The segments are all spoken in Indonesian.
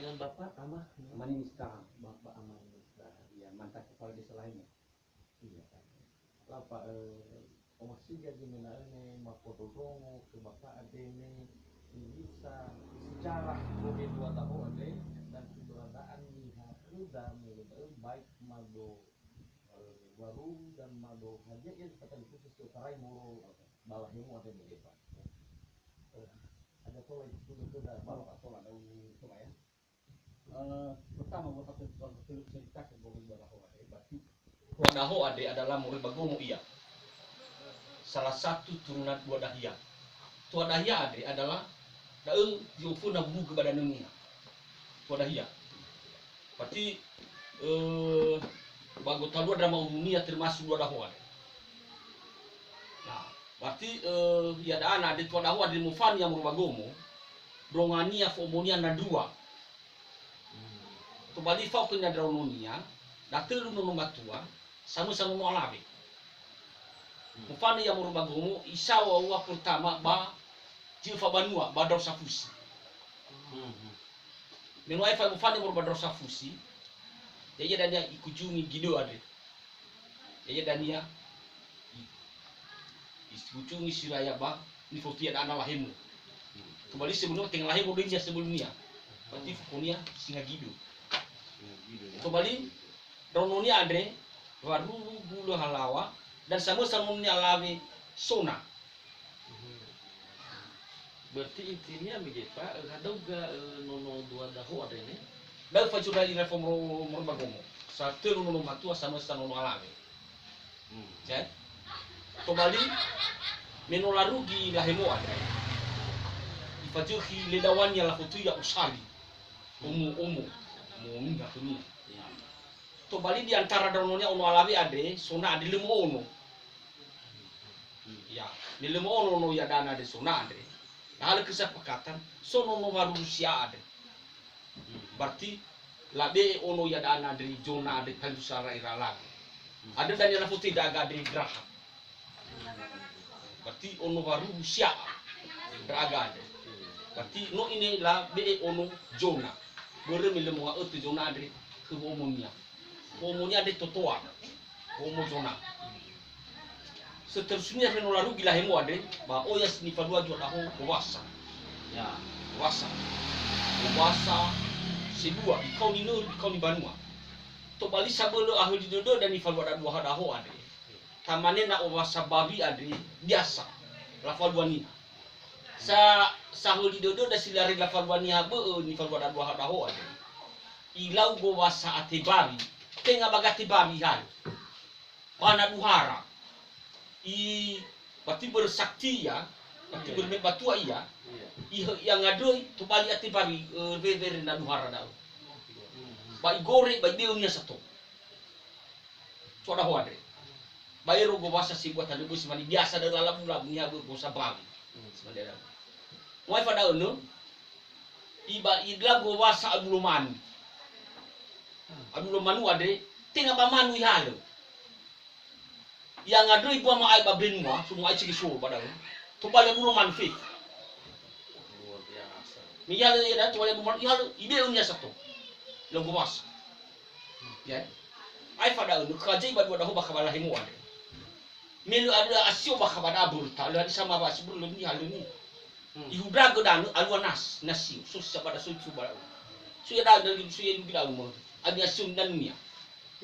Dengan Bapak Amah, Aman ini sekarang. Bapak Amah Misbah. Ya, mantan kepala desa lainnya. Iya kan. Lapa masih jadi mengenai mapotodongo ke Bapak adene bisa sejarah boleh dua tahun ade dan keberadaan lihat dan baik mado warung dan mado hanya yang kata khusus ke Tarai mau balahemu ada di Pak. Ada tolak itu sudah bawa tolak ada tolak ya. Pertama buat satu cerita ke Bogor Baraho berarti Wadaho ade adalah murid bagomo iya. Salah satu turunan Tua Dahya. Tua Dahya ade adalah daun diukur nabu ke badan dunia. Tua Dahya. Berarti bago talu ada mau dunia termasuk Tua Daho ade. Nah, berarti ya ada anak di Tua Daho ade mufan yang murid bagomo. Brongania fomonia na dua. Kembali fau kena draunonia, datelu nono matua, sama-sama mau alabe. Mufani yang merubah gomo, isawa wa pertama ba jifa banua, ba dor safusi. Menuai fa mufani merubah dor safusi, jadi dan dia ikujungi gido ade. Jadi dan dia ikujungi siraya ba, ni fotia ada anak lahemu. Kembali sebelumnya tinggal lahemu dia sebelumnya. Berarti fukunia singa gido. Kembali drononia ade baru bulu halawa dan sama-sama lawe sona. Berarti intinya begitu Pak, ada juga nono dua dahu ada ini. Dan fajura di reform merbagomo. Satu nono matua sama-sama nono lawe. Ya. Kembali menola rugi lahemo ada. Ifajuhi ledawannya lah kutu ya usali. Umu enggak punya. To bali di antara drononya ono alawi ade, sona ade lemo ono. Ya, di lemo ono no ya dana ade sona ade. Hal kesepakatan sono no manusia ade. Berarti labe ono ya dana dari zona ade kan sara irala. Ada dan yang putih daga dari geraha. Berarti ono manusia beraga ade. Berarti no ini la be ono zona. Gore milemo itu zona ade ke umumnya. Umumnya ada totoa, homo zona. Seterusnya menolaru gila hemo ade, bah oh ya snifa dua jual dahu kuasa. Ya, kuasa sedua. Ikau ni nur, ikau ni banua. To bali sabelo ahli dodo dan nifal wada dua dahu ade. Tamane na kuasa babi ade biasa. Lafal dua ni. Sahul di dodo dan silari lafal dua ni habe nifal wada dua dahu ade. Ilau go wasa ate babi. Tengah bagati babi hal, mana duhara, berarti bersakti ya, berarti bermebatua iya, yang ngadoi tu bali ati babi, beber na duhara dah, bayi goreng bayi beunya satu, suara huade, bayi rogo basa si buat anu bus mani biasa dari lalam nia berbosa babi, sebenarnya, mau pada anu, idla go basa abuluman. Aduh manu ade, tengah pamanu ihalo. Yang ada ibu ama ai babrin mo, semua ai cikiso padahal. Tu balik dulu manfi. Luar biasa. Miyalo ya tu balik dulu ihalo, ibe unya satu. Long gumas. Ya. Ai pada unu kaji badu dah bakal himu ade. Melu ada asio bakal pada burta, lu ada sama ba sebelum ni ihalo ni. Ihubra godanu aluanas nasi, susah pada suci pada. Suya dah dari suya bilang mo. Abi asum dan dunia.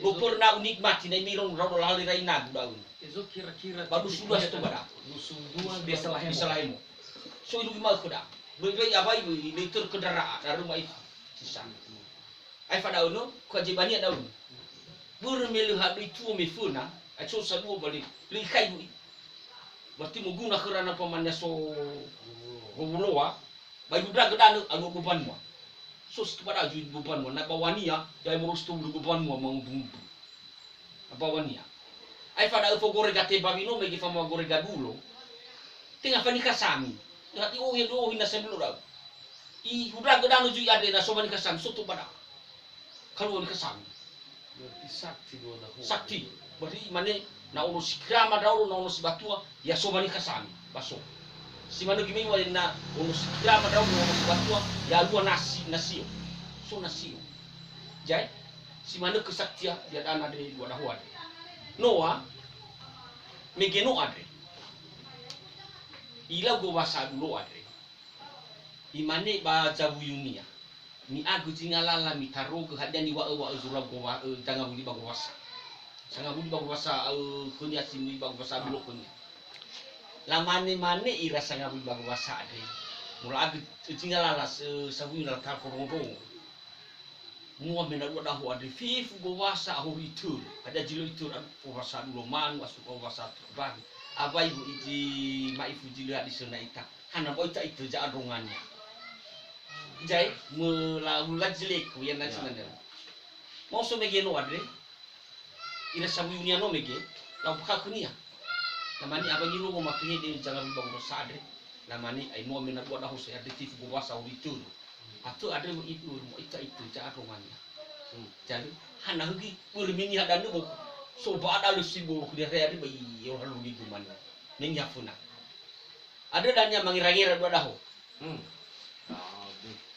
Bopor na unikmati na mirong raw lahali ray na daun. Itu kira-kira Baru sudah itu pada. Dusun dua Desa lahemo. So ilu gimal kuda. Begai abai ini terkedara dari rumah itu. Sisa. Ai pada uno kejibani daun. Buru melu hadu itu mefuna. Aco sabu balik. Likai bu. Berarti muguna kerana pamannya so gobuloa. Bayu drag danu anu beban mo. Sus kepada ajuin beban mo, nabawania, dahil mo gusto beban mo mga bumbu. Nabawania. Ay pada ufo goregate babino, may gifa mga goregadulo. Tinga pa ni kasami. Hati uhin na sa bilo daw. Hudra gadano juy ade na soba ni kasami, soto pada. Kalau ni kasami. berarti sakti dua dahu. Sakti. Berarti mane na uno si krama daw, na uno si batua, ya soba ni kasami. Baso. Si mano gimi wala na uno si krama daw, na uno si batua, ya alua nasio. so nasio. Jai, si mana kesaktia dia dana de dua dahua. Noa, megeno adre. Ila go wasa dulu adre. Imane ba jabu yunia. Mi agu jingala mi taro ke hadian di wa zura go wa jangan buli ba go wasa. Jangan buli ba go wasa kunya sini ba go wasa dulu kunya. La mane ira sangat buli ba go wasa adre. Mula agu jingala la sabu ila ta korong. Mua mena dua dahu ada fifu go wasa ho itu ada jilo itu go wasa dulu man wasu go wasa terbang apa ibu iji maifu jilo di sana ita hana boy ta itu ja adongannya jai mula jelek yang nanti nanda mau so mege no adre ina sabu unia no mege la buka kunia namani apa jilo go makihe de jangan bang wasa adre namani ai mua mena dua dahu saya ada fifu go wasa ho itu atau ada itu mau itu jahat romannya jadi hana hugi boleh mini ada nu so ada lu sibo dia ada bayi orang lu gitu mana nenya funa ada dannya mangira-ngira dua dahu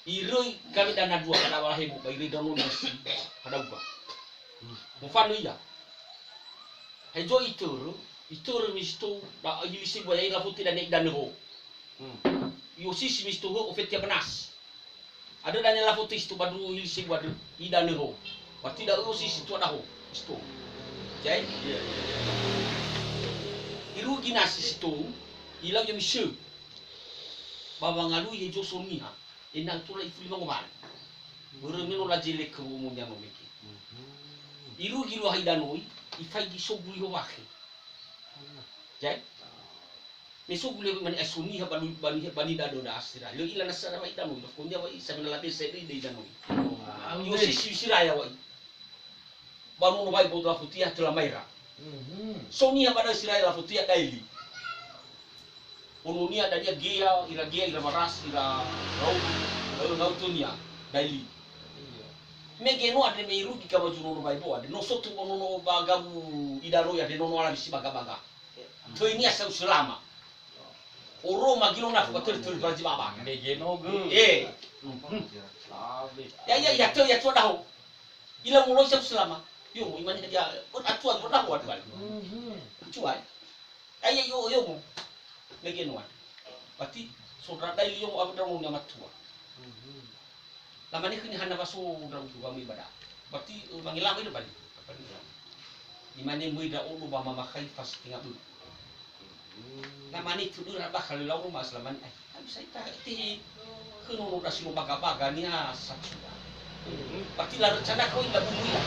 iroi kami dana dua pada awal hebu bayi dano nasi pada gua mufanu ya hejo itu misto da ilisi boya ila putih dan dan ho yosi si misto ho ofetia benas. Ada danya la foto isto badu ilisi badu ida neho. Berarti da usi situ ada ho. Isto. Jai? Iya. Iru ginasi situ ilau yang miseu. Baba ngalu ye jo somiha. Enang tula itu lima ngoman. Beremino la jele ke umumnya no meki. Iru gilu haidanoi ifai gi sobuli ho wahi. Jai? Meso gule mani asuni ha bani dado da asira lo ila nasara wa idanu do kunya wa isa mena labe sedi de idanu yo si siraya wa banu no bai bodo afutia tela maira soni ha bada siraya la futia daily ononia da dia ila maras ila rau tunia daily mege no ade meiru ki kama juno no bai bo ade no sotu no bagamu idaro ya de no ala bisi baga to ini asal selama Oro magilo na fuka tul baji baba. Megeno ge. Ya tu dah. Ila mulo siap selama. Yo iman dia atu dah buat bal. Cuai. Yo. Megeno. Berarti saudara dai yo abu damu nama tua. Lama ni kini hana baso dalam tu kami ibadah. Berarti mangilang itu balik. Imane muida ulu ba mama kai fas tinggal dulu. Namani tudur apa kalau lalu mas lamani bisa ti kuno udah sih baga-baga nih satu pasti la rencana kau ila bumuya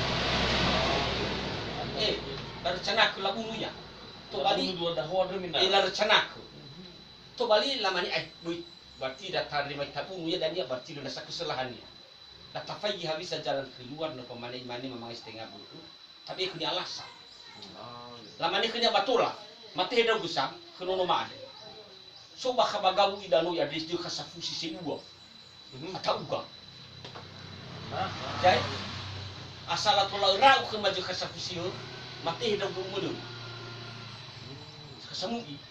la rencana kau la bumuya to bali dua dah order minta la rencana kau to bali lamani berarti dah terima tabumuya dan dia berarti dah satu kesalahannya dah tafai habis jalan keluar no pemane-mane memang setengah buku tapi aku ni alasan lamani kena betul lah mati hedau gusam kenono maade so baka bagawu idano ya des dia kasafusi sebuah atau uga jai asala tola rau ke maju kasafusi mati hedau gumudu kasamui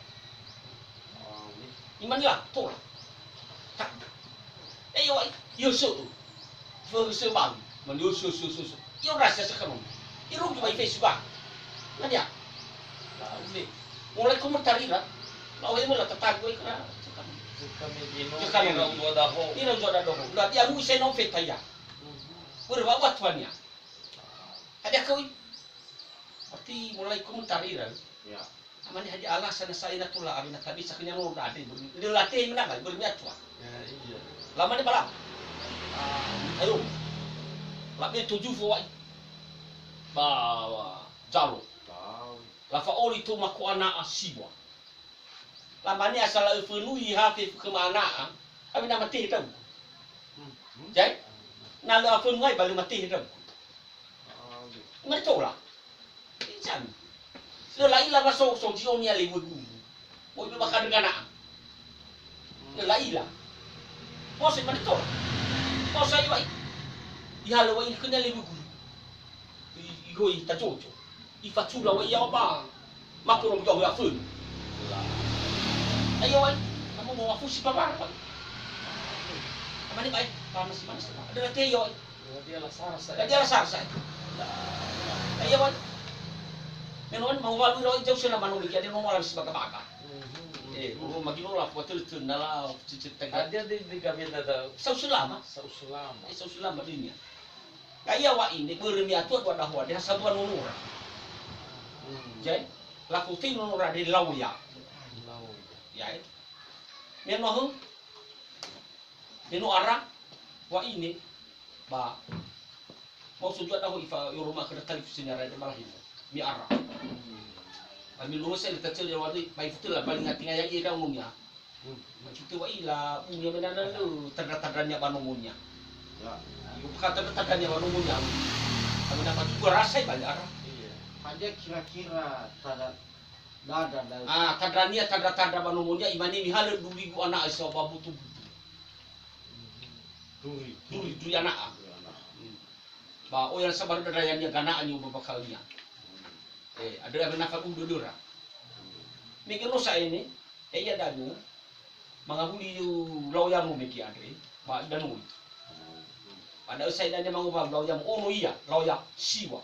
iman lah tola tak yo so bang man yo so yo rasa sekarang iru di wifi suka nadia mulai komentar ira lawe mo la tatag ko ikra kami gino kami ira dua daho ira joda do berarti aku saya no feta ya berwa watwania ada kau berarti mulai komentar ira ya amani hadi alasan saya na tula amina tabi saknya no ade dilatih menang bermiat tua ya iya lama ni balap ayo labi 7 fo bawa jalo lafa oli tu maku anak asiwa. Lama ni asal ufenui hafi kemana? Abi nama mati hitam. Jai, nalu ufenui balu mati hitam. Mereka lah. Ijan. Selai lah masuk sosial ni ali buku. Mau itu bakal dengan anak. Selai lah. Mau sih mereka. Mau saya wai. Ihalu wai kena ali buku. Igoi tak cocok. Ifatula wa iya ba makurong jauh ya fun ayo ay kamu mau aku si pamar pa amani ba panas ada teh yo Dia lah sarsa. Jadi rasa saya. Iya wan. Menon mau walu ro jauh sila manu dia dia mau walu sebagai baka. Mau magino lah foto itu nala cicit tengah. Dia di kami ada Sau sulama. sausulama. Sau sulama dunia. Kaya wa ini beremi atuat wa dahwa dia satuan nunura. Jadi laku tin nunura di lauya. Lau. Ya. Menon arah wa ini ba mau sujud dah ifa yo rumah kada talif sinara de malahin mi arah kami lu saya kecil dia wadi bai futul lah paling ngati ngaya ida umumnya macam tu wa ila punya menana lu tanda-tandanya banumunya Ya. ibu kata tanda-tandanya banumunya kami dapat juga rasa banyak arah Iya. Hanya kira-kira nada dan tanda-tanda banumunya imani mihal 2000 anak isa babu tu duri anak ba o yang sabar darayan dia ganaan yung babakalnya ada yang nafal udodora mikir sa ini iya danu mga huli yung lawya mo miki adre ba danu pada usai dan dia mangubah lawya mo ono iya lawya siwa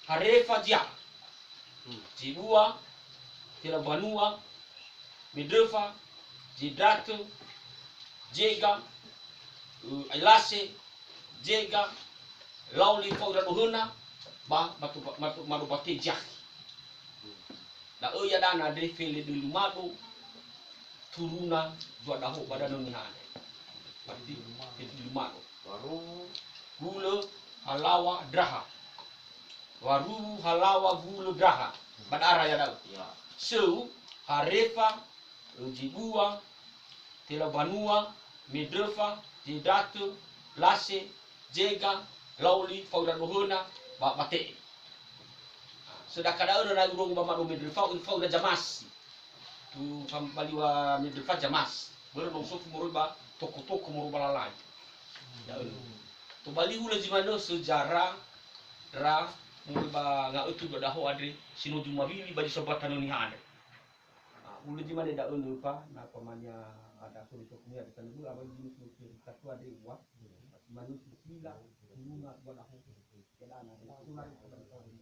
harefa dia jibua tila banua midrefa jidratu jega Ailase, Jega, Lauli Faura Dohuna, matu marupati jak. Da oya dana de fele de lumado turuna dua dahu pada nunihan. Pati lumado. Baru Gula halawa draha. Waru halawa gula draha. Badara ya dau. ya. So harefa jibua telabanua midrefa Jidatu, Lase, Jega, Lauli, Faura Dohuna, Bate. Sudah kada ada na urung ba madu midrifa Faura Jamas. Tu pambaliwa midrifa Jamas. Berong sofu muruba toko-toko muruba lalai. Ya tu bali ula jimano sejarah ra muruba nga itu daho adri sinu jumabili bali sobat tanunihan. Ula jimane da pa na pamanya ada kulit kumia di sana abang jenis satu ada uang manusia sila bunga buat aku kedana itu lari